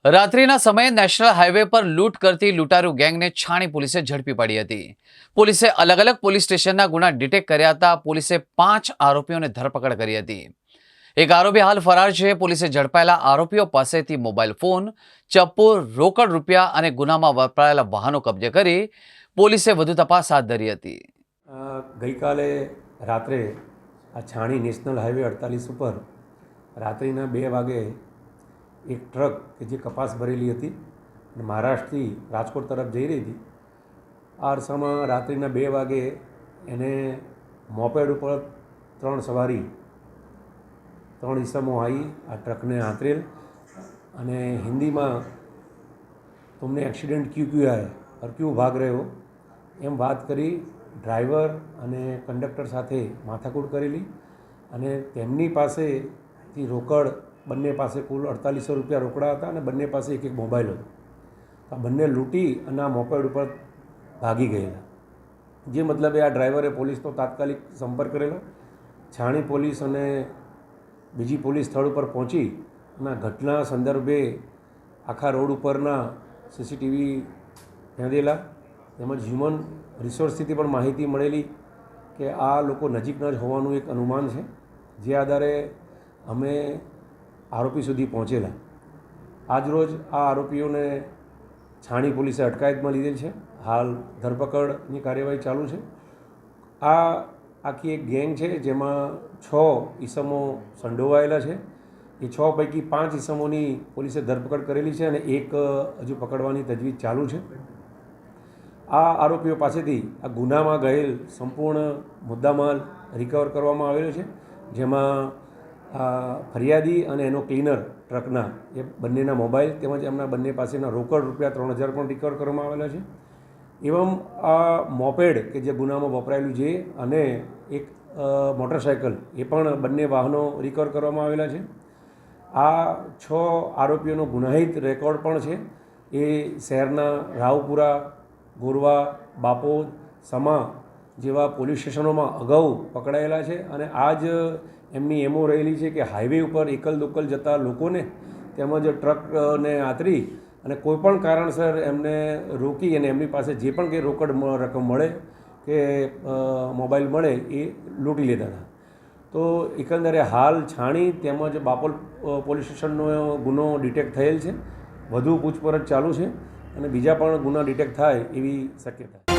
રાત્રિના સમયે national highway પર લૂંટ કરતી લૂંટારૂ ગેંગને છાણી પોલીસે ઝડપી પાડી હતી. પોલીસે અલગ અલગ પોલીસ સ્ટેશનના ગુના ડિટેક્ટ કર્યા હતા. પોલીસે 5 આરોપીઓને ધરપકડ કરી હતી. એક આરોપી હાલ ફરાર છે. પોલીસે ઝડપાયેલા આરોપીઓ પાસેથી મોબાઈલ ફોન, ચપ્પુ, રોકડ રૂપિયા અને ગુનામાં વપરાયેલા વાહનો કબજે કરી પોલીસે વધુ તપાસ હાથ ધરી હતી. ગઈકાલે રાત્રે આ છાણી નેશનલ હાઈવે 48 ઉપર રાત્રિના 2 વાગે એક ટ્રક કે જે કપાસ ભરેલી હતી અને મહારાષ્ટ્રથી રાજકોટ તરફ જઈ રહી હતી, આ અરસામાં રાત્રિના 2 વાગે એને મોપેડ ઉપર 3 સવારી 3 ઈસમો આવી આ ટ્રકને આંતરેલ અને હિન્દીમાં तुमने एक्सीडेंट क्यों किया है और क्यों भाग रहे हो એમ વાત કરી ડ્રાઈવર અને કંડક્ટર સાથે માથાકૂટ કરેલી અને તેમની પાસેથી રોકડ બંને પાસે કુલ 4800 રૂપિયા રોકડા હતા અને બંને પાસે એક મોબાઈલ હતો. આ બંને લૂંટી અને આ મોપેડ ઉપર ભાગી ગયેલા. જે મતલબે આ ડ્રાઈવરે પોલીસનો તાત્કાલિક સંપર્ક કરેલો. છાણી પોલીસ અને બીજી પોલીસ સ્થળ ઉપર પહોંચી અને ઘટના સંદર્ભે આખા રોડ ઉપરના સીસીટીવી ખેંચેલા તેમજ હ્યુમન રિસોર્સથી પણ માહિતી મળેલી કે આ લોકો નજીકના જ હોવાનું એક અનુમાન છે. જે આધારે અમે આરોપી સુધી પહોંચેલા. આજરોજ આ આરોપીઓને છાણી પોલીસે અટકાયતમાં લીધેલ છે. હાલ ધરપકડની કાર્યવાહી ચાલુ છે. આ આખી એક ગેંગ છે જેમાં 6 ઈસમો સંડોવાયેલા છે. એ 6 પૈકી 5 ઈસમોની પોલીસે ધરપકડ કરેલી છે અને એક હજુ પકડવાની તજવીજ ચાલુ છે. આ આરોપીઓ પાસેથી આ ગુનામાં ગયેલ સંપૂર્ણ મુદ્દામાલ રિકવર કરવામાં આવેલો છે, જેમાં ફરિયાદી અને એનો ક્લીનર ટ્રકના એ બંનેના મોબાઈલ તેમજ એમના બંને પાસેના રોકડ રૂપિયા 3000 પણ રિકવર કરવામાં આવેલા છે. એવમ આ મોપેડ કે જે ગુનામાં વપરાયેલું છે અને એક મોટરસાઇકલ એ પણ બંને વાહનો રિકવર કરવામાં આવેલા છે. આ 6 આરોપીઓનો ગુનાહિત રેકોર્ડ પણ છે. એ શહેરના રાવપુરા, ગોરવા, બાપોદ, સમા જેવા પોલીસ સ્ટેશનોમાં અગાઉ પકડાયેલા છે અને આ જ એમની એમો રહેલી છે કે હાઈવે ઉપર એકલ દોકલ જતા લોકોને તેમજ ટ્રકને આતરી અને કોઈપણ કારણસર એમને રોકી અને એમની પાસે જે પણ કંઈ રોકડ રકમ મળે કે મોબાઈલ મળે એ લૂંટી લેતા હતા. તો એકંદરે હાલ છાણી તેમજ બાપોલ પોલીસ સ્ટેશનનો ગુનો ડિટેક્ટ થયેલ છે. વધુ પૂછપરછ ચાલુ છે અને બીજા પણ ગુના ડિટેક્ટ થાય એવી શક્યતા.